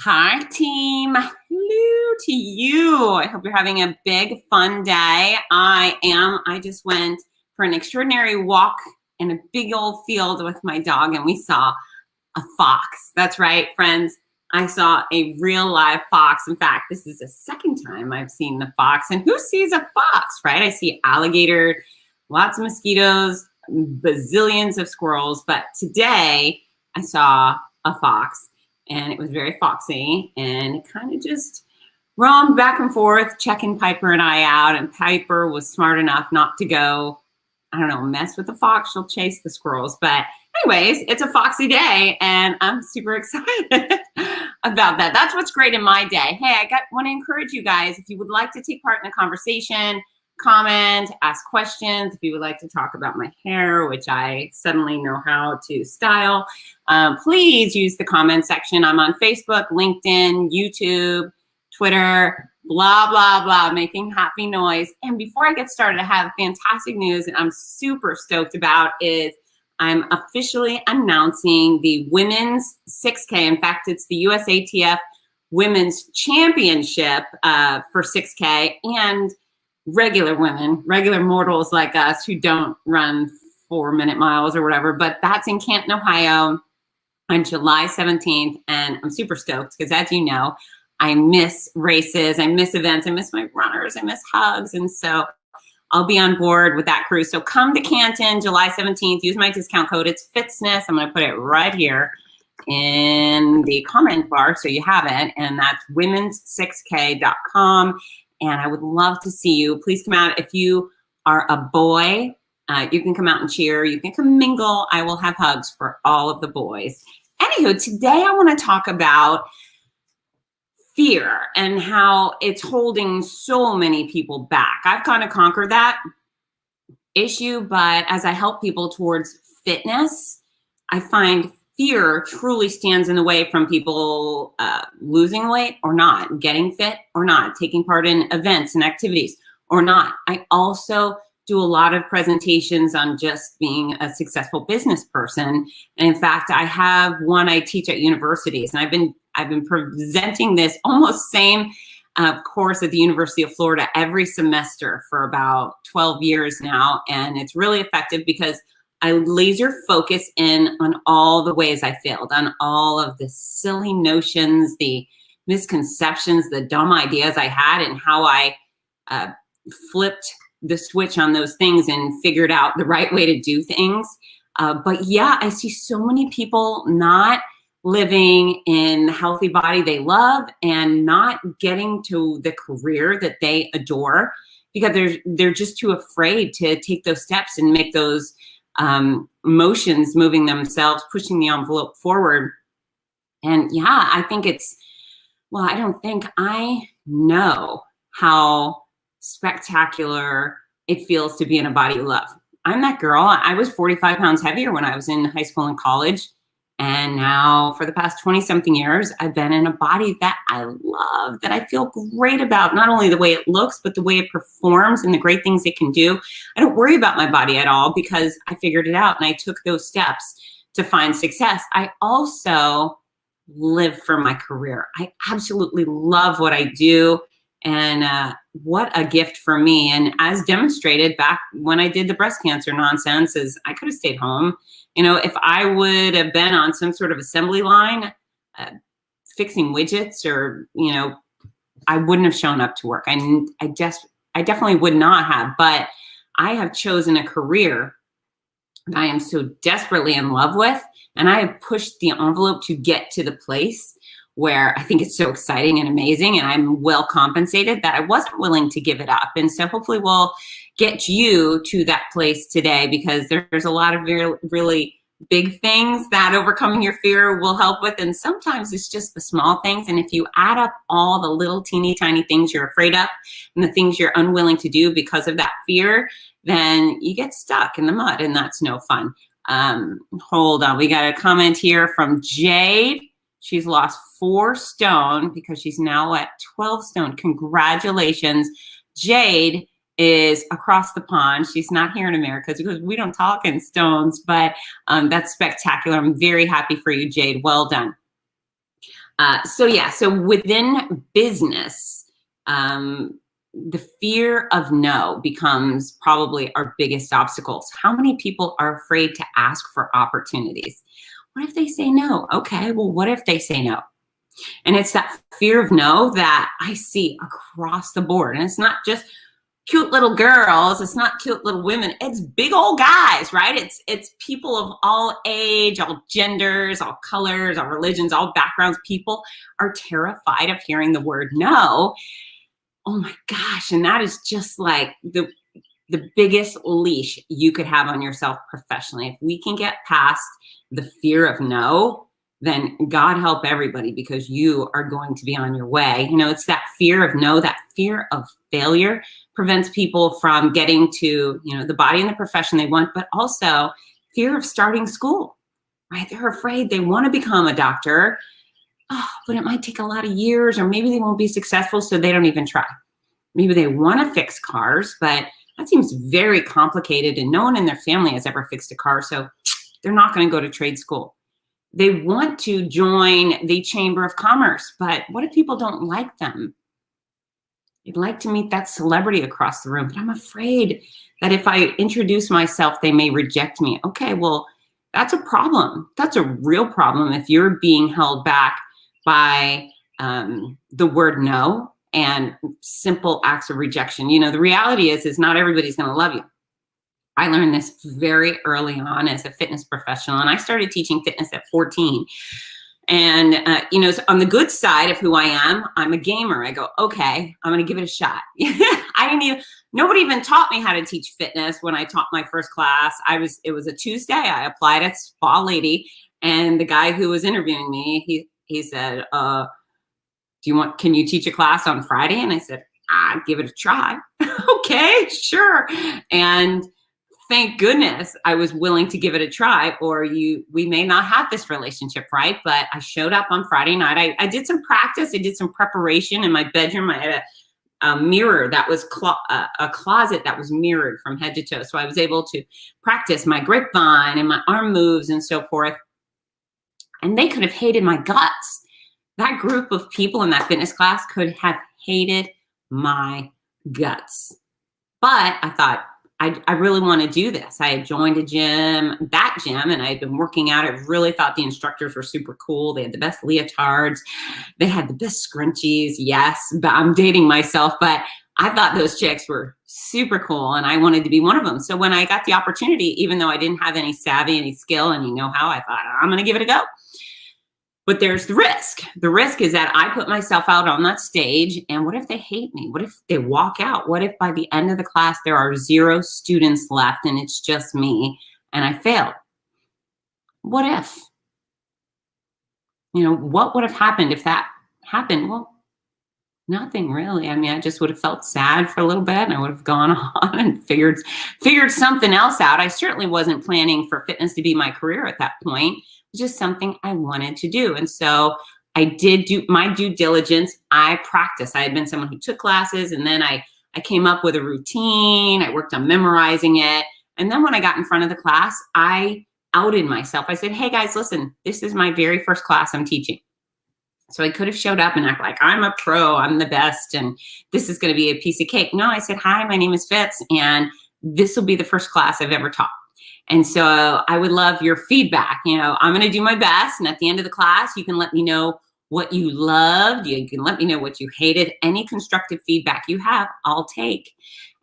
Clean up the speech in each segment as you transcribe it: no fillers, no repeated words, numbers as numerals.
Hi, team. Hello to you. I hope you're having a big, fun day. I am. I just went for an extraordinary walk in a big old field with my dog, and we saw a fox. That's right, friends. I saw a real live fox. In fact, this is the second time I've seen the fox. And who sees a fox, right? I see alligator, lots of mosquitoes, bazillions of squirrels. But today I saw a fox. And it was very foxy, and it kind of just roamed back and forth, checking Piper and I out. And Piper was smart enough not to go, I don't know, mess with the fox. She'll chase the squirrels. But anyways, it's a foxy day, and I'm super excited about that. That's what's great in my day. Hey, I want to encourage you guys, if you would like to take part in the conversation, comment, ask questions. If you would like to talk about my hair, which I suddenly know how to style, please use the comment section. I'm on Facebook, LinkedIn, YouTube, Twitter, blah, blah, blah, making happy noise. And before I get started, I have fantastic news and I'm super stoked about is I'm officially announcing the women's 6K. In fact, it's the USATF Women's Championship for 6K, and regular women, regular mortals like us who don't run 4-minute miles or whatever, but that's in Canton, Ohio on July 17th. And I'm super stoked because, as you know, I miss races, I miss events, I miss my runners, I miss hugs. And so I'll be on board with that crew. So come to Canton, July 17th, use my discount code. It's Fitzness. I'm going to put it right here in the comment bar so you have it. And that's womens6k.com. And I would love to see you. Please come out. If you are a boy, you can come out and cheer. You can come mingle. I will have hugs for all of the boys. Anywho, today I want to talk about fear and how it's holding so many people back. I've kind of conquered that issue, but as I help people towards fitness, I find fear truly stands in the way from people losing weight or not, getting fit or not, taking part in events and activities or not. I also do a lot of presentations on just being a successful business person. And in fact, I have one I teach at universities, and I've been presenting this almost same course at the University of Florida every semester for about 12 years now. And it's really effective because I laser focus in on all the ways I failed, on all of the silly notions, the misconceptions, the dumb ideas I had, and how I flipped the switch on those things and figured out the right way to do things. But yeah, I see so many people not living in the healthy body they love and not getting to the career that they adore because they're just too afraid to take those steps and make those emotions moving themselves, pushing the envelope forward. And yeah, I think I know how spectacular it feels to be in a body you love. I'm that girl. I was 45 pounds heavier when I was in high school and college. And now for the past 20 something years, I've been in a body that I love, that I feel great about, not only the way it looks, but the way it performs and the great things it can do. I don't worry about my body at all because I figured it out and I took those steps to find success. I also live for my career. I absolutely love what I do. And what a gift for me. And as demonstrated back when I did the breast cancer nonsense, is I could have stayed home. You know, if I would have been on some sort of assembly line, fixing widgets, or, you know, I wouldn't have shown up to work. I definitely would not have, but I have chosen a career that I am so desperately in love with. And I have pushed the envelope to get to the place where I think it's so exciting and amazing, and I'm well compensated that I wasn't willing to give it up. And so hopefully we'll get you to that place today, because there's a lot of really big things that overcoming your fear will help with. And sometimes it's just the small things. And if you add up all the little teeny tiny things you're afraid of and the things you're unwilling to do because of that fear, then you get stuck in the mud, and that's no fun. Hold on. We got a comment here from Jade. She's lost 4 stone because she's now at 12 stone. Congratulations. Jade is across the pond. She's not here in America because we don't talk in stones, but that's spectacular. I'm very happy for you, Jade. Well done. So within business, the fear of no becomes probably our biggest obstacles. How many people are afraid to ask for opportunities? What if they say no? Okay, well, what if they say no? And it's that fear of no that I see across the board. And it's not just cute little girls, it's not cute little women, it's big old guys, right? It's people of all age, all genders, all colors, all religions, all backgrounds. People are terrified of hearing the word no. Oh my gosh, and that is just like the biggest leash you could have on yourself professionally. If we can get past the fear of no, then God help everybody, because you are going to be on your way. You know, it's that fear of no, that fear of failure prevents people from getting to, you know, the body and the profession they want, but also fear of starting school, right? They're afraid they want to become a doctor, but it might take a lot of years, or maybe they won't be successful, so they don't even try. Maybe they want to fix cars, but that seems very complicated, and no one in their family has ever fixed a car, so they're not going to go to trade school. They want to join the Chamber of Commerce, but what if people don't like them? They'd like to meet that celebrity across the room, but I'm afraid that if I introduce myself, they may reject me. Okay, well, that's a problem. That's a real problem if you're being held back by the word no and simple acts of rejection. You know, the reality is not everybody's going to love you. I learned this very early on as a fitness professional, and I started teaching fitness at 14. And, you know, on the good side of who I am, I'm a gamer. I go, okay, I'm going to give it a shot. Nobody even taught me how to teach fitness when I taught my first class. It was a Tuesday. I applied at Spa Lady, and the guy who was interviewing me, he said, can you teach a class on Friday? And I said, I'd give it a try. Okay, sure. And thank goodness I was willing to give it a try, or we may not have this relationship, right? But I showed up on Friday night. I did some practice. I did some preparation in my bedroom. I had a mirror that was a closet that was mirrored from head to toe. So I was able to practice my grapevine and my arm moves and so forth. And they could have hated my guts. That group of people in that fitness class could have hated my guts. But I thought, I really want to do this. I had joined a gym, and I had been working out. I really thought the instructors were super cool. They had the best leotards. They had the best scrunchies. Yes, but I'm dating myself, but I thought those chicks were super cool, and I wanted to be one of them. So when I got the opportunity, even though I didn't have any savvy, any skill, any know-how, I thought, I'm going to give it a go. But there's the risk. The risk is that I put myself out on that stage, and what if they hate me? What if they walk out? What if by the end of the class there are 0 students left and it's just me and I failed? What if? You know, what would have happened if that happened? Well, nothing really. I mean, I just would have felt sad for a little bit, and I would have gone on and figured something else out. I certainly wasn't planning for fitness to be my career at that point. It was just something I wanted to do. And so I did do my due diligence. I practiced. I had been someone who took classes, and then I came up with a routine. I worked on memorizing it. And then when I got in front of the class, I outed myself. I said, hey guys, listen, this is my very first class I'm teaching. So I could have showed up and act like I'm a pro, I'm the best, and this is going to be a piece of cake. No, I said, hi, my name is Fitz, and this will be the first class I've ever taught. And so I would love your feedback. You know, I'm going to do my best. And at the end of the class, you can let me know what you loved. You can let me know what you hated. Any constructive feedback you have, I'll take.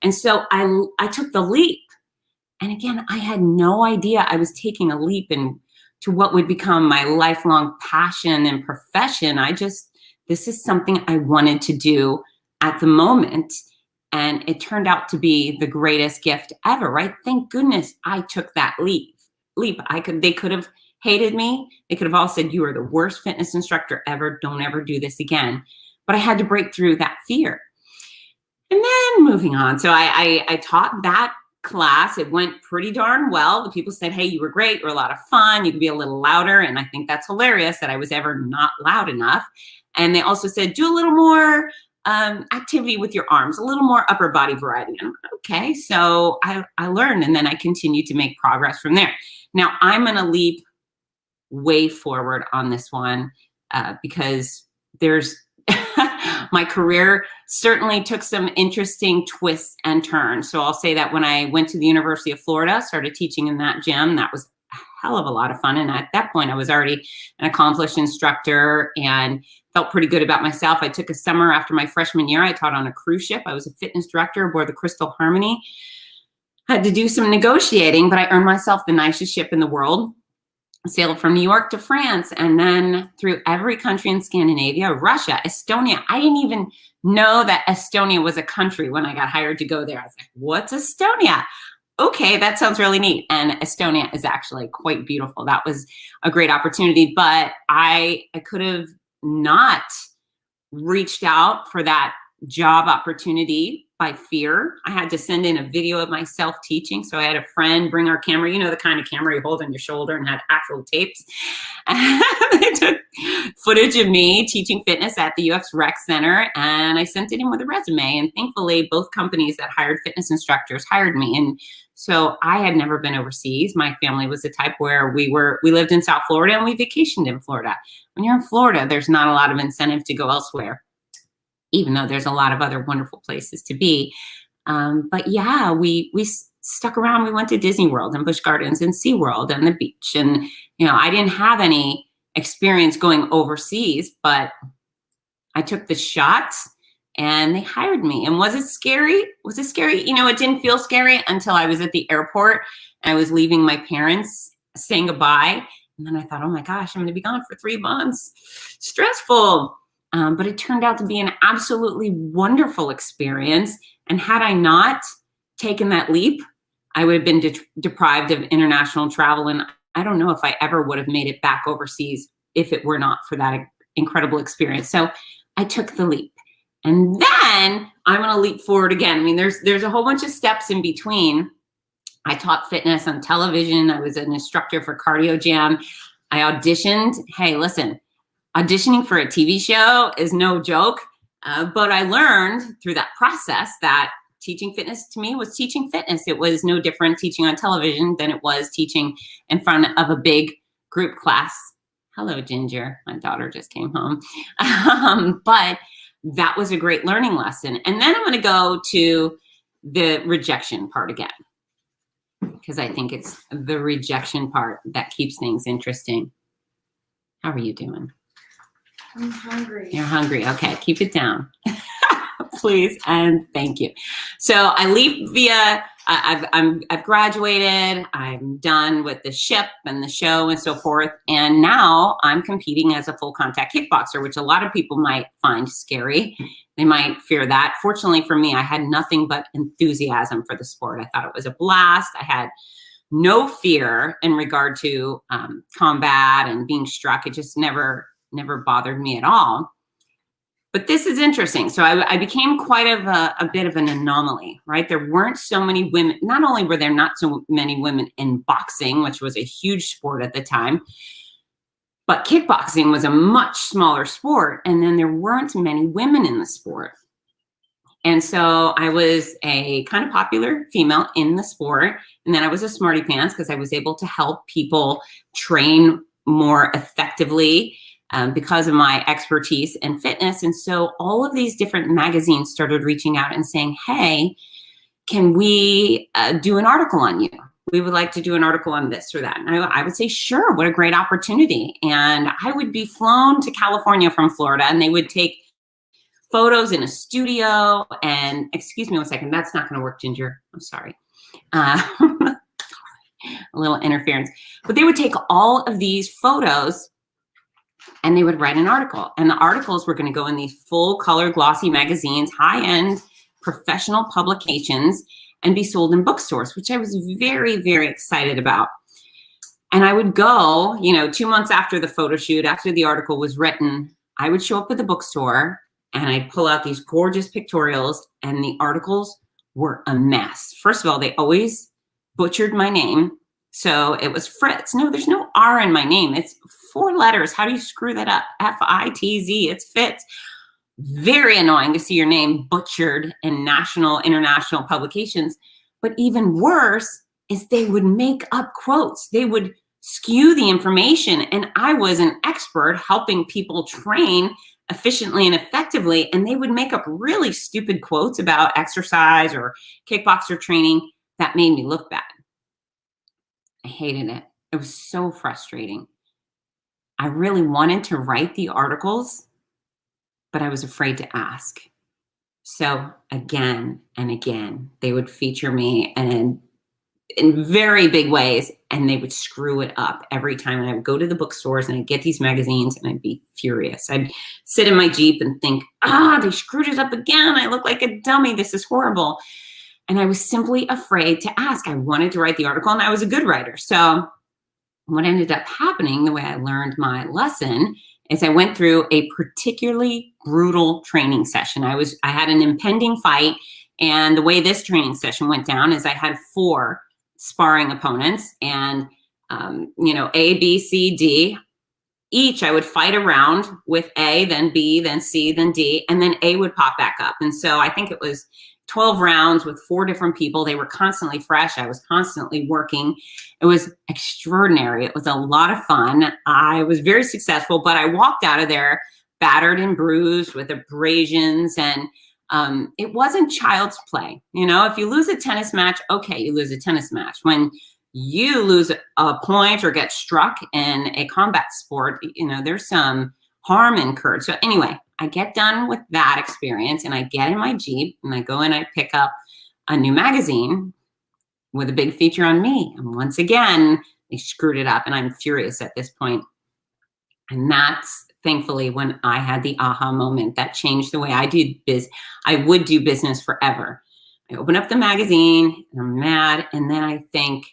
And so I took the leap. And again, I had no idea I was taking a leap into what would become my lifelong passion and profession. This is something I wanted to do at the moment. And it turned out to be the greatest gift ever, right? Thank goodness I took that leap. They could have hated me. They could have all said, you are the worst fitness instructor ever. Don't ever do this again. But I had to break through that fear. And then moving on. So I taught that class. It went pretty darn well. The people said, hey, you were great. You were a lot of fun. You could be a little louder. And I think that's hilarious that I was ever not loud enough. And they also said, do a little more activity with your arms, a little more upper body variety. And I'm like, okay, so I learned, and then I continued to make progress from there. Now I'm going to leap way forward on this one. because there's my career certainly took some interesting twists and turns. So I'll say that when I went to the University of Florida, started teaching in that gym, that was a hell of a lot of fun. And at that point, I was already an accomplished instructor and felt pretty good about myself. I took a summer after my freshman year. I taught on a cruise ship. I was a fitness director aboard the Crystal Harmony. Had to do some negotiating, but I earned myself the nicest ship in the world. Sailed from New York to France, and then through every country in Scandinavia, Russia, Estonia. I didn't even know that Estonia was a country when I got hired to go there. I was like, what's Estonia? Okay, that sounds really neat. And Estonia is actually quite beautiful. That was a great opportunity, but I could have not reached out for that job opportunity by fear. I had to send in a video of myself teaching. So I had a friend bring our camera, you know, the kind of camera you hold on your shoulder, and had actual tapes. And they took footage of me teaching fitness at the UF's Rec Center, and I sent it in with a resume. And thankfully, both companies that hired fitness instructors hired me. And so I had never been overseas. My family was the type where we lived in South Florida and we vacationed in Florida. When you're in Florida, there's not a lot of incentive to go elsewhere, even though there's a lot of other wonderful places to be. But yeah, we stuck around. We went to Disney World and Busch Gardens and SeaWorld and the beach. And, you know, I didn't have any experience going overseas, but I took the shot and they hired me. And was it scary? Was it scary? You know, it didn't feel scary until I was at the airport and I was leaving my parents, saying goodbye. And then I thought, oh my gosh, I'm going to be gone for 3 months. Stressful. But it turned out to be an absolutely wonderful experience. And had I not taken that leap, I would have been deprived of international travel. And I don't know if I ever would have made it back overseas if it were not for that incredible experience. So I took the leap. And then I'm going to leap forward again. I mean, there's a whole bunch of steps in between. I taught fitness on television. I was an instructor for Cardio Jam. I auditioned. Hey, listen. Auditioning for a TV show is no joke, but I learned through that process that teaching fitness to me was teaching fitness. It was no different teaching on television than it was teaching in front of a big group class. Hello, Ginger. My daughter just came home. But that was a great learning lesson. And then I'm going to go to the rejection part again, because I think it's the rejection part that keeps things interesting. How are you doing? I'm hungry. You're hungry. Okay, keep it down. Please and thank you. So I leap via, I've graduated, I'm done with the ship and the show and so forth. And now I'm competing as a full contact kickboxer, which a lot of people might find scary. They might fear that. Fortunately for me, I had nothing but enthusiasm for the sport. I thought it was a blast. I had no fear in regard to combat and being struck. It just never bothered me at all. But this is interesting. So I became quite a bit of an anomaly, right? There weren't so many women. Not only were there not so many women in boxing, which was a huge sport at the time, but kickboxing was a much smaller sport. And then there weren't many women in the sport. And so I was a kind of popular female in the sport. And then I was a smarty pants because I was able to help people train more effectively because of my expertise in fitness. And so all of these different magazines started reaching out and saying, hey, can we do an article on you? We would like to do an article on this or that. And I would say, sure, what a great opportunity. And I would be flown to California from Florida, and they would take photos in a studio. And excuse me one second, that's not going to work, Ginger. I'm sorry. A little interference. But they would take all of these photos and they would write an article. And the articles were going to go in these full color glossy magazines, high-end professional publications, and be sold in bookstores, which I was very, very excited about. And I would go, 2 months after the photo shoot, after the article was written, I would show up at the bookstore and I'd pull out these gorgeous pictorials, and the articles were a mess. First of all, they always butchered my name. So it was Fritz. No, there's no R in my name. It's 4 letters. How do you screw that up? F-I-T-Z. It's Fitz. Very annoying to see your name butchered in national, international publications. But even worse is they would make up quotes. They would skew the information. And I was an expert helping people train efficiently and effectively. And they would make up really stupid quotes about exercise or kickboxer training that made me look bad. I hated it. It was so frustrating. I really wanted to write the articles, but I was afraid to ask. So again and again, they would feature me and in very big ways, and they would screw it up every time. And I would go to the bookstores and I'd get these magazines and I'd be furious. I'd sit in my Jeep and think, they screwed it up again. I look like a dummy. This is horrible. And I was simply afraid to ask. I wanted to write the article and I was a good writer. So what ended up happening, the way I learned my lesson, is I went through a particularly brutal training session. I had an impending fight, and the way this training session went down is I had 4 sparring opponents, and A, B, C, D. Each I would fight around with A, then B, then C, then D, and then A would pop back up. And so I think it was 12 rounds with 4 different people. They were constantly fresh. I was constantly working. It was extraordinary. It was a lot of fun. I was very successful, but I walked out of there battered and bruised with abrasions, and it wasn't child's play. If you lose a tennis match, okay, you lose a tennis match. When you lose a point or get struck in a combat sport, there's some harm incurred. So anyway, I get done with that experience and I get in my Jeep and I go and I pick up a new magazine with a big feature on me. And once again, they screwed it up and I'm furious at this point. And that's thankfully when I had the aha moment that changed the way I would do business forever. I open up the magazine and I'm mad. And then I think,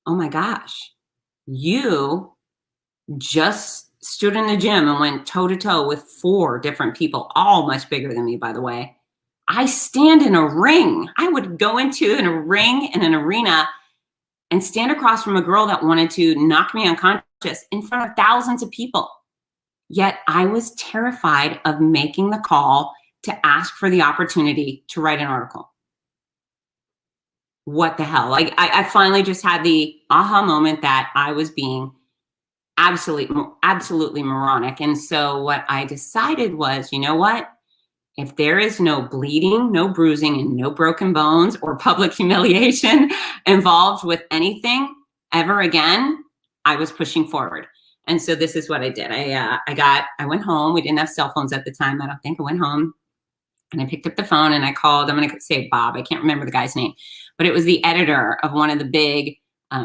oh my gosh, you just stood in the gym and went toe to toe with 4 different people, all much bigger than me, by the way. I stand in a ring. I would go into a ring in an arena and stand across from a girl that wanted to knock me unconscious in front of thousands of people. Yet I was terrified of making the call to ask for the opportunity to write an article. What the hell? I finally just had the aha moment that I was being absolutely moronic. And so what I decided was, you know what? If there is no bleeding, no bruising, and no broken bones or public humiliation involved with anything ever again, I was pushing forward. And so this is what I did. I went home. We didn't have cell phones at the time. I don't think. I went home and I picked up the phone and I called, I'm going to say Bob. I can't remember the guy's name, but it was the editor of one of the big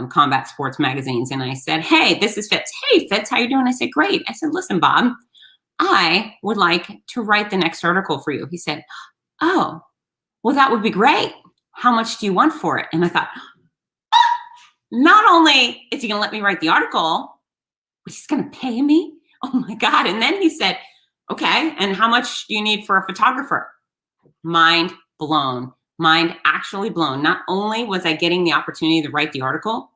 combat sports magazines. And I said, hey, this is Fitz. Hey, Fitz, how you doing? I said, great. I said, listen, Bob, I would like to write the next article for you. He said, oh, well, that would be great. How much do you want for it? And I thought, not only is he going to let me write the article, but he's going to pay me. Oh my God. And then he said, okay, and how much do you need for a photographer? Mind blown. Mind actually blown. Not only was I getting the opportunity to write the article,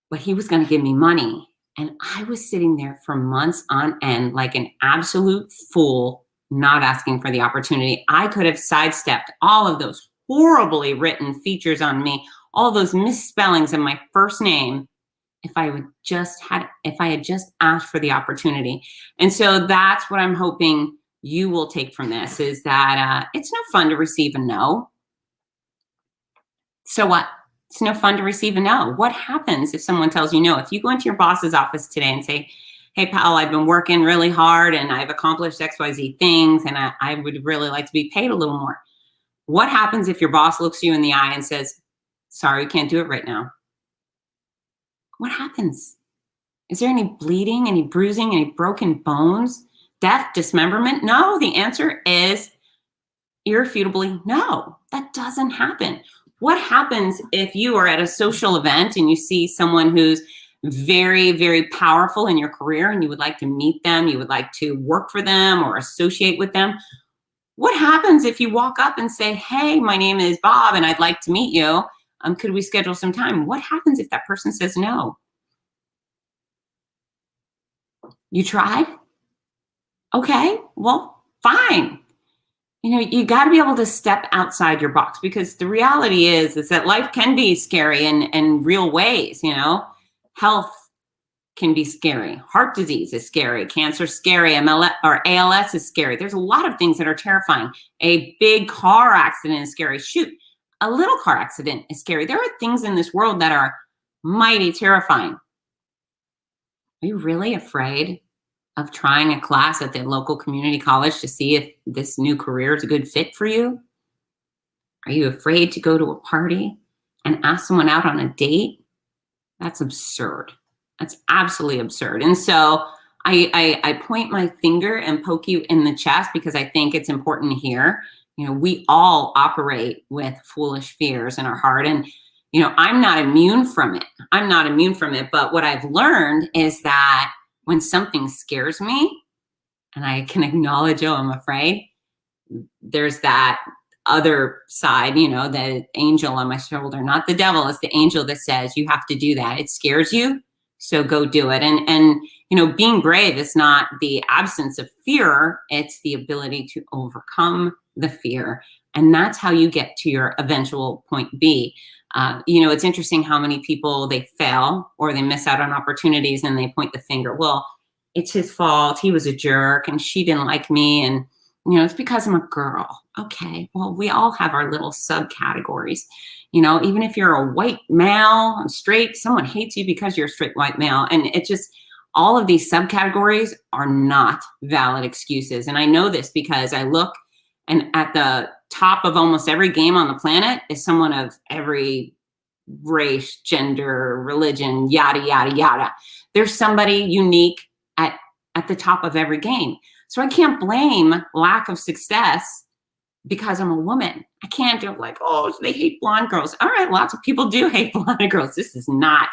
but he was going to give me money. And I was sitting there for months on end like an absolute fool, not asking for the opportunity. I could have sidestepped all of those horribly written features on me, all those misspellings of my first name, if I had just asked for the opportunity. And so that's what I'm hoping you will take from this, is that it's no fun to receive a no. So what? It's no fun to receive a no. What happens if someone tells you no? If you go into your boss's office today and say, hey, pal, I've been working really hard and I've accomplished XYZ things and I would really like to be paid a little more. What happens if your boss looks you in the eye and says, sorry, you can't do it right now? What happens? Is there any bleeding, any bruising, any broken bones, death, dismemberment? No, the answer is irrefutably no. That doesn't happen. What happens if you are at a social event and you see someone who's very, very powerful in your career and you would like to meet them, you would like to work for them or associate with them? What happens if you walk up and say, hey, my name is Bob and I'd like to meet you. Could we schedule some time? What happens if that person says no? You tried? Okay, well, fine. You got to be able to step outside your box, because the reality is that life can be scary in real ways. Health can be scary. Heart disease is scary. Cancer is scary. MLS or ALS is scary. There's a lot of things that are terrifying. A big car accident is scary. Shoot, a little car accident is scary. There are things in this world that are mighty terrifying. Are you really afraid of trying a class at the local community college to see if this new career is a good fit for you? Are you afraid to go to a party and ask someone out on a date? That's absurd. That's absolutely absurd. And so I point my finger and poke you in the chest because I think it's important here. You know, we all operate with foolish fears in our heart. And, you know, I'm not immune from it. I'm not immune from it. But what I've learned is that when something scares me and I can acknowledge, oh, I'm afraid, there's that other side, you know, the angel on my shoulder, not the devil, it's the angel that says you have to do that. It scares you, so go do it. And you know, being brave is not the absence of fear, it's the ability to overcome the fear. And that's how you get to your eventual point B. You know, it's interesting how many people, they fail or they miss out on opportunities and they point the finger. Well, it's his fault. He was a jerk and she didn't like me. And, you know, it's because I'm a girl. Okay, well, we all have our little subcategories. You know, even if you're a white male, straight, someone hates you because you're a straight white male. And it just, all of these subcategories are not valid excuses. And I know this because I look, and at the top of almost every game on the planet is someone of every race, gender, religion, yada, yada, yada. There's somebody unique at the top of every game. So I can't blame lack of success because I'm a woman. I can't do like, oh, they hate blonde girls. All right, lots of people do hate blonde girls. This is not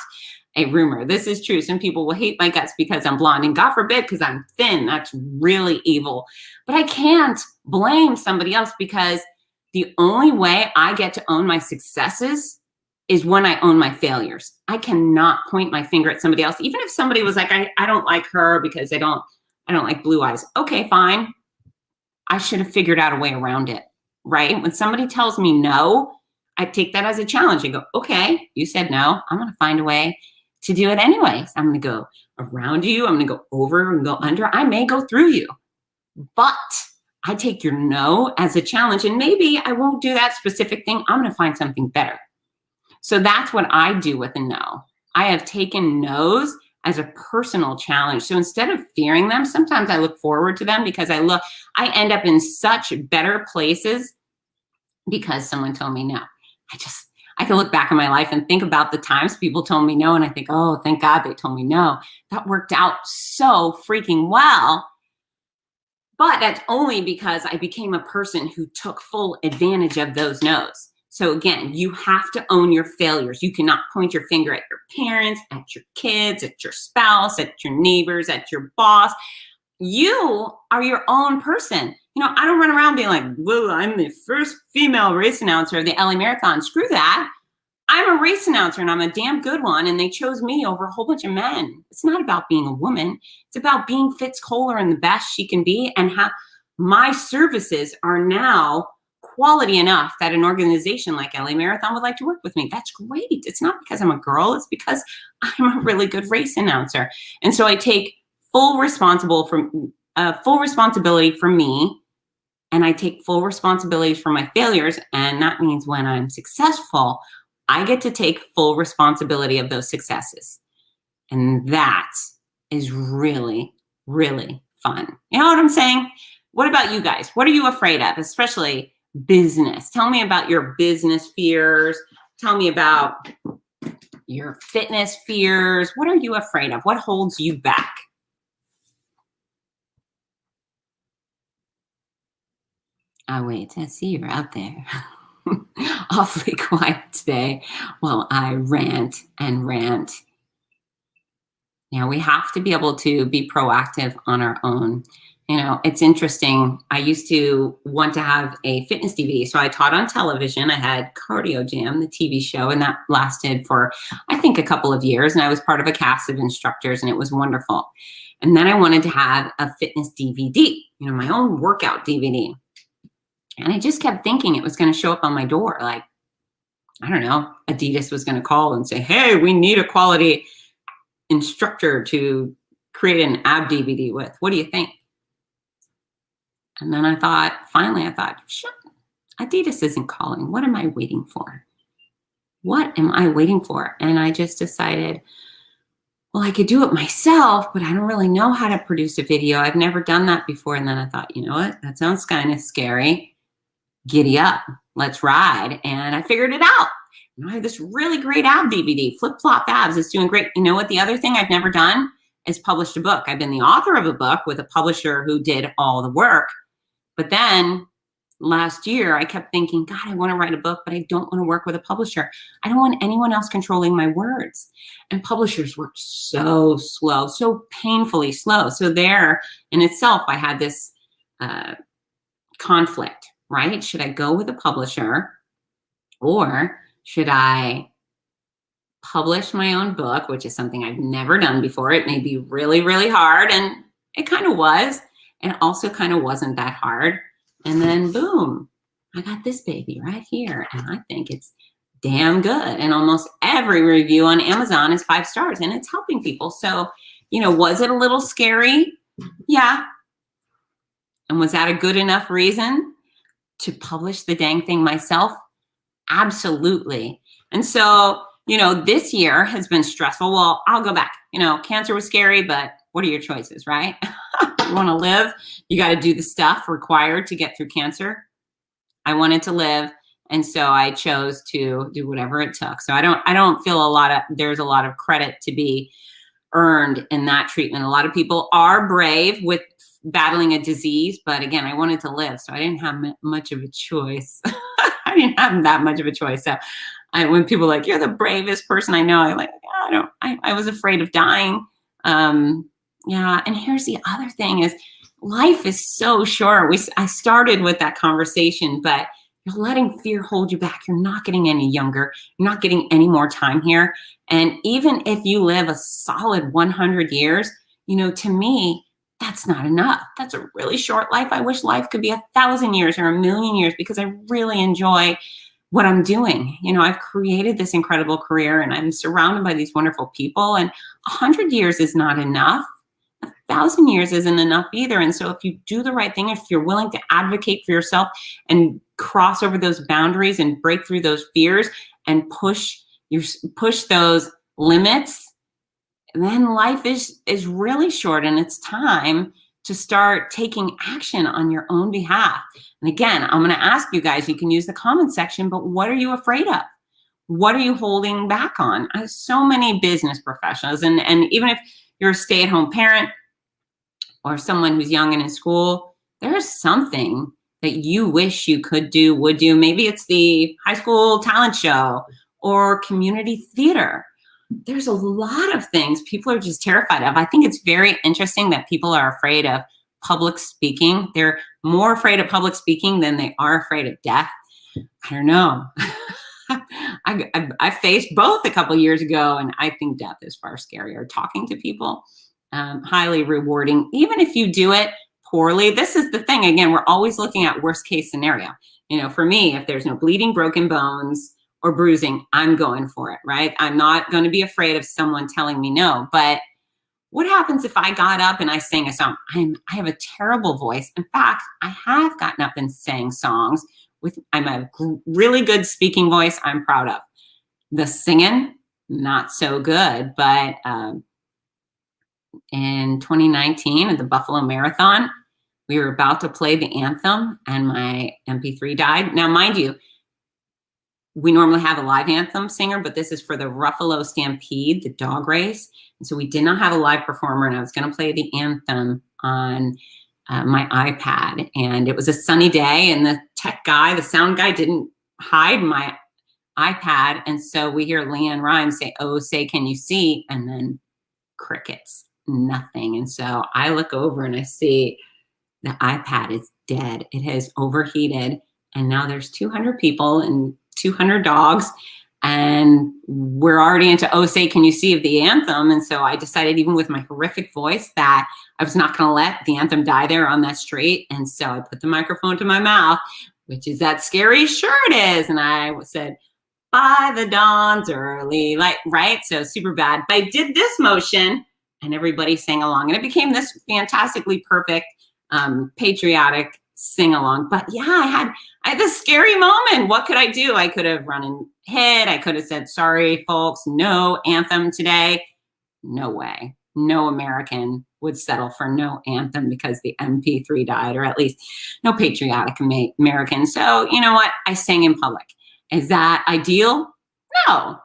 a rumor. This is true. Some people will hate my guts because I'm blonde, and God forbid, because I'm thin. That's really evil. But I can't blame somebody else because the only way I get to own my successes is when I own my failures. I cannot point my finger at somebody else. Even if somebody was like, I don't like her because I don't like blue eyes. Okay, fine. I should have figured out a way around it, right? When somebody tells me no, I take that as a challenge and go, okay, you said no. I'm going to find a way to do it anyways. I'm going to go around you. I'm going to go over and go under. I may go through you, but I take your no as a challenge. And maybe I won't do that specific thing. I'm going to find something better. So that's what I do with a no. I have taken no's as a personal challenge. So instead of fearing them, sometimes I look forward to them because I end up in such better places because someone told me no. I can look back in my life and think about the times people told me no, and I think, oh, thank God they told me no. That worked out so freaking well. But that's only because I became a person who took full advantage of those no's. So again, you have to own your failures. You cannot point your finger at your parents, at your kids, at your spouse, at your neighbors, at your boss. You are your own person. You know, I don't run around being like, well, I'm the first female race announcer of the LA Marathon. Screw that. I'm a race announcer and I'm a damn good one. And they chose me over a whole bunch of men. It's not about being a woman. It's about being Fitz Koehler and the best she can be, and how my services are now quality enough that an organization like LA Marathon would like to work with me. That's great. It's not because I'm a girl. It's because I'm a really good race announcer. And so I take full responsibility for me, and I take full responsibility for my failures. And that means when I'm successful, I get to take full responsibility of those successes. And that is really, really fun. You know what I'm saying? What about you guys? What are you afraid of, especially business? Tell me about your business fears. Tell me about your fitness fears. What are you afraid of? What holds you back? Oh, wait, I see you're out there. Awfully quiet today while I rant and rant. Yeah, we have to be able to be proactive on our own. You know, it's interesting. I used to want to have a fitness DVD. So I taught on television. I had Cardio Jam, the TV show, and that lasted for, I think, a couple of years. And I was part of a cast of instructors, and it was wonderful. And then I wanted to have a fitness DVD, you know, my own workout DVD. And I just kept thinking it was going to show up on my door. Like, I don't know, Adidas was going to call and say, hey, we need a quality instructor to create an ab DVD with. What do you think? And then finally I thought, shit, Adidas isn't calling. What am I waiting for? What am I waiting for? And I just decided, well, I could do it myself, but I don't really know how to produce a video. I've never done that before. And then I thought, you know what? That sounds kind of scary. Giddy up. Let's ride. And I figured it out. I have this really great ab DVD, Flip Flop Abs. It's doing great. You know what? The other thing I've never done is published a book. I've been the author of a book with a publisher who did all the work. But then last year, I kept thinking, God, I want to write a book, but I don't want to work with a publisher. I don't want anyone else controlling my words. And publishers work so slow, so painfully slow. So there in itself, I had this conflict, right? Should I go with a publisher, or should I publish my own book, which is something I've never done before? It may be really, really hard, and it kind of was, and it also kind of wasn't that hard. And then boom, I got this baby right here, and I think it's damn good. And almost every review on Amazon is 5 stars, and it's helping people. So, you know, was it a little scary? Yeah. And was that a good enough reason to publish the dang thing myself? Absolutely. And so, you know, this year has been stressful. Well, I'll go back. You know, cancer was scary, but what are your choices, right? You want to live, you got to do the stuff required to get through cancer. I wanted to live, and so I chose to do whatever it took. So I don't feel there's a lot of credit to be earned in that treatment. A lot of people are brave with battling a disease, but again, I wanted to live, so I didn't have much of a choice. I didn't have that much of a choice. So when people are like, you're the bravest person I know, I was afraid of dying. Yeah, and here's the other thing is life is so short. I started with that conversation, but you're letting fear hold you back. You're not getting any younger. You're not getting any more time here. And even if you live a solid 100 years, you know, to me, that's not enough. That's a really short life. I wish life could be 1,000 years or 1,000,000 years, because I really enjoy what I'm doing. You know, I've created this incredible career, and I'm surrounded by these wonderful people, and 100 years is not enough. 1,000 years isn't enough either. And so if you do the right thing, if you're willing to advocate for yourself and cross over those boundaries and break through those fears and push those limits, then life is really short, and it's time to start taking action on your own behalf. And again, I'm going to ask you guys, you can use the comment section, but what are you afraid of? What are you holding back on? I have so many business professionals, and even if you're a stay-at-home parent or someone who's young and in school, there's something that you wish you could do, would do. Maybe it's the high school talent show or community theater. There's a lot of things people are just terrified of. I think it's very interesting that people are afraid of public speaking. They're more afraid of public speaking than they are afraid of death. I don't know. I faced both a couple years ago, and I think death is far scarier. Talking to people, highly rewarding, even if you do it poorly. This is the thing. Again, we're always looking at worst case scenario. You know, for me, if there's no bleeding, broken bones, or bruising, I'm going for it, right? I'm not going to be afraid of someone telling me no. But what happens if I got up and I sang a song? I have a terrible voice. In fact, I have gotten up and sang songs I'm a really good speaking voice I'm proud of. The singing, not so good. But in 2019 at the Buffalo Marathon, we were about to play the anthem, and my MP3 died. Now, mind you, we normally have a live anthem singer, but this is for the Ruffalo Stampede, the dog race. And so we did not have a live performer, and I was going to play the anthem on my iPad. And it was a sunny day, and the tech guy, the sound guy, didn't hide my iPad. And so we hear Leanne Rimes say, "Oh, say, can you see?" And then crickets, nothing. And so I look over and I see the iPad is dead. It has overheated. And now there's 200 people and 200 dogs, and we're already into "Oh, say, can you see" of the anthem. And so I decided, even with my horrific voice, that I was not going to let the anthem die there on that street. And so I put the microphone to my mouth, which is that scary? Sure it is. And I said, by the dawn's early light, right? So super bad. But I did this motion and everybody sang along and it became this fantastically perfect patriotic sing along. But yeah, I had this scary moment. What could I do? I could have run and hid. I could have said, sorry, folks, no anthem today. No way. No American would settle for no anthem because the MP3 died, or at least no patriotic American. So you know what? I sang in public. Is that ideal? No.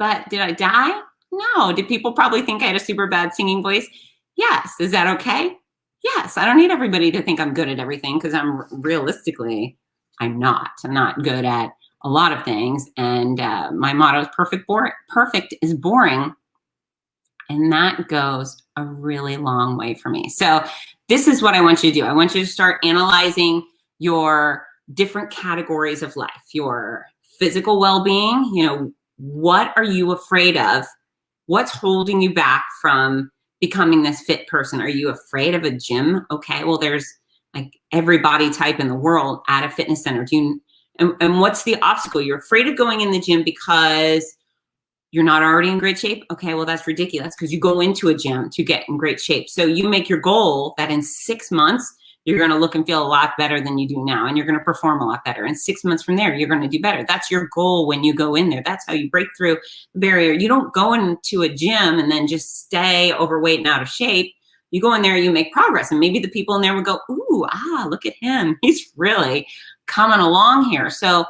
But did I die? No. Did people probably think I had a super bad singing voice? Yes. Is that okay? Yes. I don't need everybody to think I'm good at everything because I'm realistically, I'm not. I'm not good at a lot of things. And my motto is perfect is boring. And that goes a really long way for me. So this is what I want you to do. I want you to start analyzing your different categories of life, your physical well-being. You know, what are you afraid of? What's holding you back from becoming this fit person? Are you afraid of a gym? Okay, well, there's like every body type in the world at a fitness center. And what's the obstacle? You're afraid of going in the gym because you're not already in great shape? Okay, well, that's ridiculous because you go into a gym to get in great shape. So you make your goal that in 6 months, you're gonna look and feel a lot better than you do now, and you're gonna perform a lot better. And 6 months from there, you're gonna do better. That's your goal when you go in there. That's how you break through the barrier. You don't go into a gym and then just stay overweight and out of shape. You go in there, you make progress. And maybe the people in there would go, ooh, look at him. He's really coming along here. So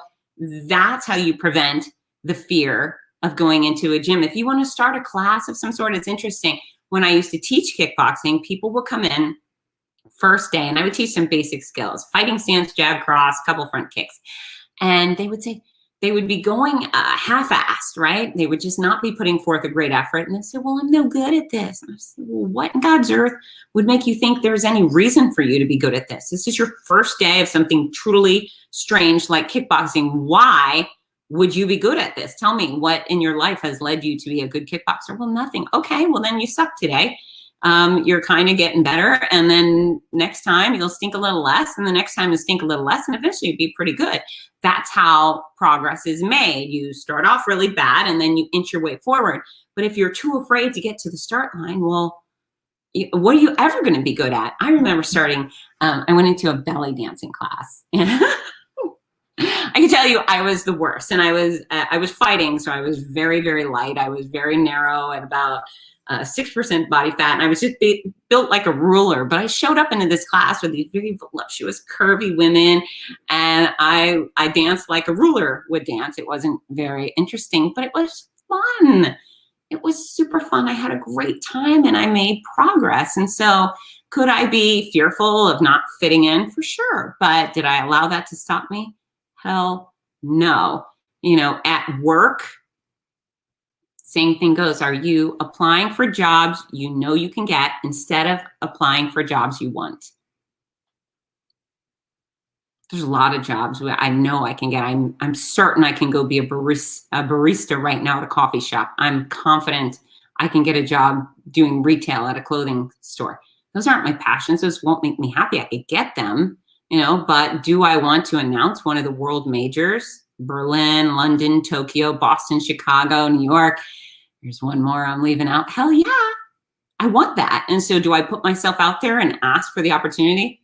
that's how you prevent the fear of going into a gym. If you want to start a class of some sort, it's interesting. When I used to teach kickboxing, people would come in first day and I would teach them basic skills, fighting stance, jab, cross, couple front kicks. And they would say, they would be going half-assed, right? They would just not be putting forth a great effort. And they'd say, well, I'm no good at this. And I said, well, what in God's earth would make you think there's any reason for you to be good at this? This is your first day of something truly strange like kickboxing. Why would you be good at this? Tell me what in your life has led you to be a good kickboxer. Well, nothing. Okay, well then you suck today. You're kind of getting better. And then next time you'll stink a little less. And the next time you'll stink a little less. And eventually you'll be pretty good. That's how progress is made. You start off really bad and then you inch your way forward. But if you're too afraid to get to the start line, well, what are you ever going to be good at? I remember starting, I went into a belly dancing class. I can tell you I was the worst, and I was fighting, so I was very, very light. I was very narrow at about 6% body fat, and I was just built like a ruler. But I showed up into this class with these very voluptuous, curvy women, and I danced like a ruler would dance. It wasn't very interesting, but it was fun. It was super fun. I had a great time, and I made progress. And so could I be fearful of not fitting in? For sure. But did I allow that to stop me? Hell no. You know, at work, same thing goes. Are you applying for jobs you know you can get instead of applying for jobs you want? There's a lot of jobs where I know I can get. I'm certain I can go be a barista right now at a coffee shop. I'm confident I can get a job doing retail at a clothing store. Those aren't my passions. Those won't make me happy. I could get them. You know, but do I want to announce one of the world majors? Berlin, London, Tokyo, Boston, Chicago, New York. There's one more I'm leaving out. Hell yeah, I want that. And so do I put myself out there and ask for the opportunity?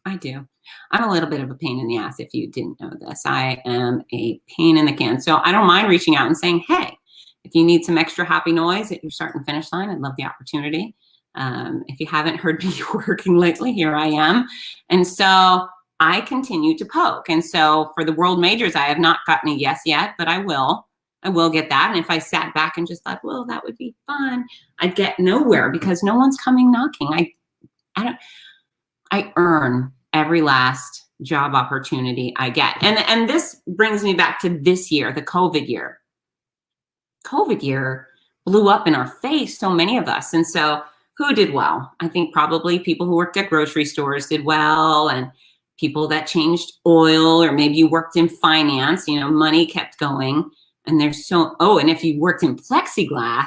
I do. I'm a little bit of a pain in the ass if you didn't know this. I am a pain in the can. So I don't mind reaching out and saying, hey, if you need some extra happy noise at your start and finish line, I'd love the opportunity. If you haven't heard me working lately, here I am. And so I continue to poke. And so for the world majors, I have not gotten a yes yet, but I will get that. And if I sat back and just thought, well, that would be fun, I'd get nowhere because no one's coming knocking. I earn every last job opportunity I get. And this brings me back to this year, the COVID year. COVID year blew up in our face, so many of us. And so who did well? I think probably people who worked at grocery stores did well, and people that changed oil, or maybe you worked in finance, you know, money kept going. And there's and if you worked in plexiglass,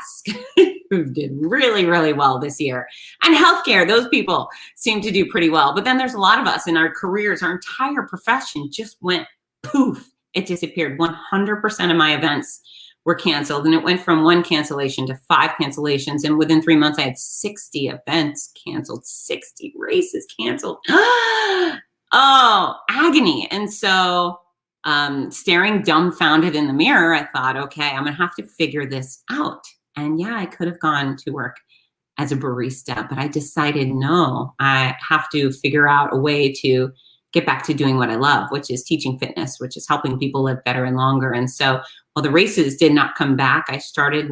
who did really, really well this year. And healthcare, those people seem to do pretty well. But then there's a lot of us in our careers, our entire profession just went poof it disappeared. 100% of my events were canceled, and it went from 1 cancellation to 5 cancellations. And within 3 months, I had 60 events canceled, 60 races canceled. Oh, agony. And so staring dumbfounded in the mirror, I thought, okay, I'm going to have to figure this out. And yeah, I could have gone to work as a barista, but I decided, no, I have to figure out a way to get back to doing what I love, which is teaching fitness, which is helping people live better and longer. And so while the races did not come back, I started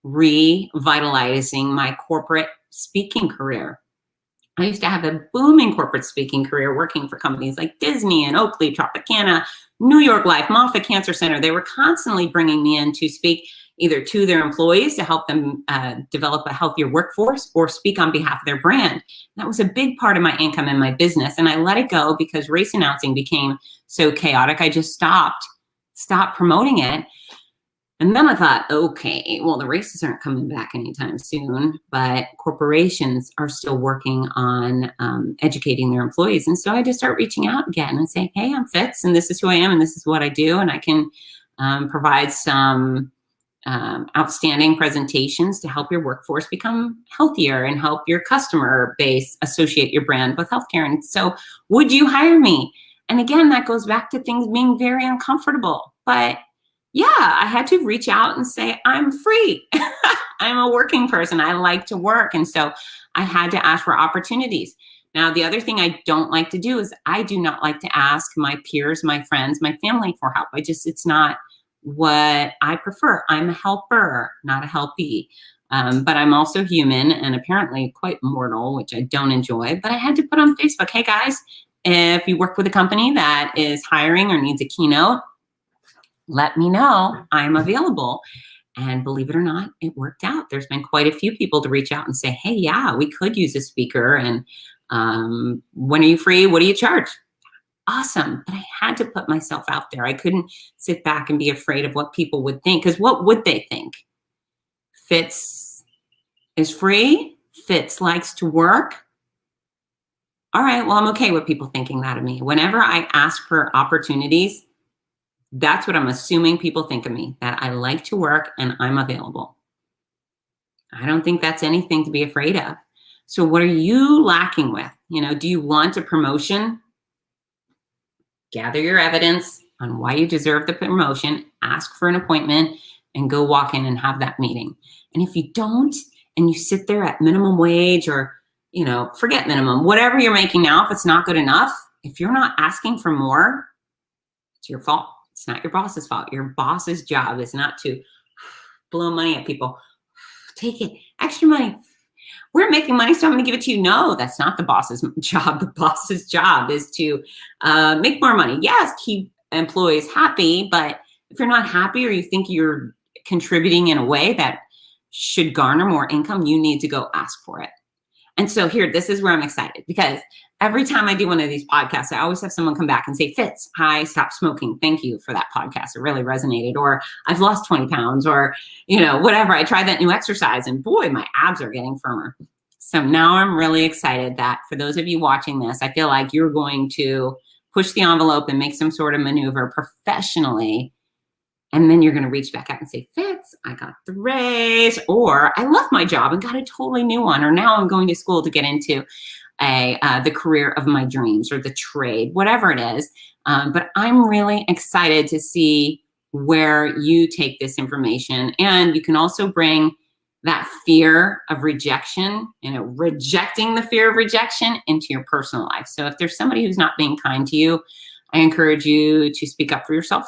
revitalizing my corporate speaking career. I used to have a booming corporate speaking career working for companies like Disney and Oakley, Tropicana, New York Life, Moffitt Cancer Center. They were constantly bringing me in to speak either to their employees to help them develop a healthier workforce or speak on behalf of their brand. That was a big part of my income and my business. And I let it go because race announcing became so chaotic. I just stopped promoting it. And then I thought, okay, well, the races aren't coming back anytime soon, but corporations are still working on educating their employees. And so I just start reaching out again and saying, hey, I'm Fitz, and this is who I am, and this is what I do. And I can provide some outstanding presentations to help your workforce become healthier and help your customer base associate your brand with healthcare. And so would you hire me? And again, that goes back to things being very uncomfortable. But yeah, I had to reach out and say, I'm free. I'm a working person. I like to work. And so I had to ask for opportunities. Now, the other thing I don't like to do is I do not like to ask my peers, my friends, my family for help. It's not what I prefer. I'm a helper, not a helpee. But I'm also human and apparently quite mortal, which I don't enjoy. But I had to put on Facebook, hey guys, if you work with a company that is hiring or needs a keynote, let me know. I'm available. And believe it or not, it worked out. There's been quite a few people to reach out and say, hey, yeah, we could use a speaker. And when are you free? What do you charge? Awesome. But I had to put myself out there. I couldn't sit back and be afraid of what people would think, because what would they think? Fitz is free. Fitz likes to work. All right, well, I'm okay with people thinking that of me. Whenever I ask for opportunities, that's what I'm assuming people think of me, that I like to work and I'm available. I don't think that's anything to be afraid of. So what are you lacking with? Do you want a promotion? Gather your evidence on why you deserve the promotion, ask for an appointment, and go walk in and have that meeting. And if you don't, and you sit there at minimum wage or, forget minimum, whatever you're making now, if it's not good enough, if you're not asking for more, it's your fault. It's not your boss's fault. Your boss's job is not to blow money at people. Take it. Extra money. We're making money, so I'm going to give it to you. No, that's not the boss's job. The boss's job is to make more money. Yes, keep employees happy, but if you're not happy or you think you're contributing in a way that should garner more income, you need to go ask for it. And so here, this is where I'm excited, because every time I do one of these podcasts, I always have someone come back and say, Fitz, I stopped smoking. Thank you for that podcast. It really resonated. Or I've lost 20 pounds or, whatever. I tried that new exercise and boy, my abs are getting firmer. So now I'm really excited that for those of you watching this, I feel like you're going to push the envelope and make some sort of maneuver professionally. And then you're going to reach back out and say, Fitz, I got the raise, or I left my job and got a totally new one, or now I'm going to school to get into the career of my dreams or the trade, whatever it is. But I'm really excited to see where you take this information. And you can also bring that fear of rejection, rejecting the fear of rejection into your personal life. So if there's somebody who's not being kind to you, I encourage you to speak up for yourself.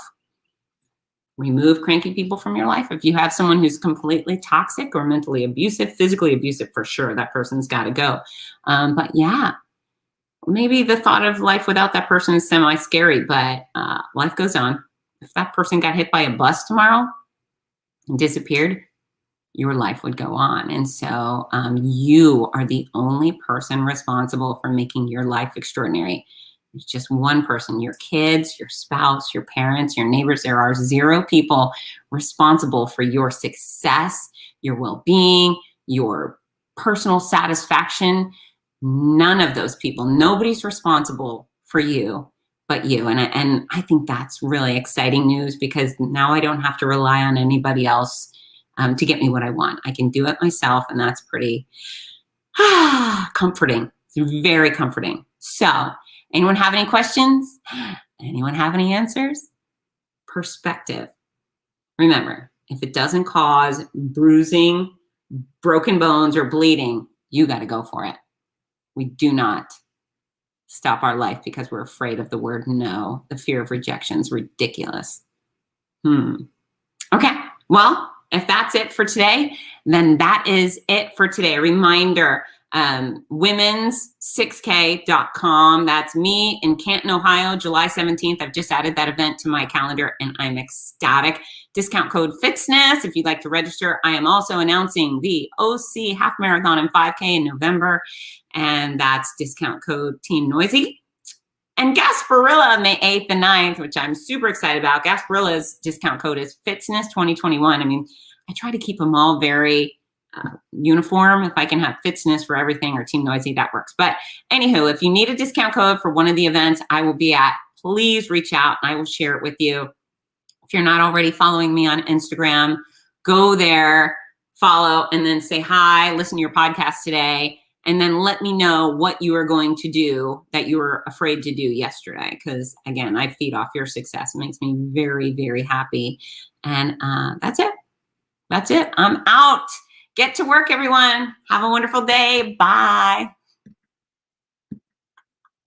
Remove cranky people from your life. If you have someone who's completely toxic or mentally abusive, physically abusive, for sure, that person's got to go. But yeah, maybe the thought of life without that person is semi-scary, but life goes on. If that person got hit by a bus tomorrow and disappeared, your life would go on. And so you are the only person responsible for making your life extraordinary. There's just one person, your kids, your spouse, your parents, your neighbors. There are 0 people responsible for your success, your well-being, your personal satisfaction. None of those people, nobody's responsible for you but you. And I think that's really exciting news, because now I don't have to rely on anybody else to get me what I want. I can do it myself, and that's pretty comforting. It's very comforting. So, anyone have any questions? Anyone have any answers? Perspective. Remember, if it doesn't cause bruising, broken bones, or bleeding, you got to go for it. We do not stop our life because we're afraid of the word no. The fear of rejection is ridiculous. Okay, well, if that's it for today, then that is it for today. A reminder, women's6k.com. That's me in Canton, Ohio, July 17th. I've just added that event to my calendar, and I'm ecstatic. Discount code FITZNESS if you'd like to register. I am also announcing the OC Half Marathon and 5K in November, and that's discount code Team Noisy. And Gasparilla, May 8th and 9th, which I'm super excited about. Gasparilla's discount code is FITZNESS2021. I mean, I try to keep them all very uniform. If I can have FITZNESS for everything or Team Noisy, that works. But anywho, if you need a discount code for one of the events I will be at, please reach out and I will share it with you. If you're not already following me on Instagram, go there, follow, and then say hi, listen to your podcast today, and then let me know what you are going to do that you were afraid to do yesterday. Because again, I feed off your success. It makes me very, very happy. And that's it. That's it. I'm out. Get to work, everyone. Have a wonderful day. Bye.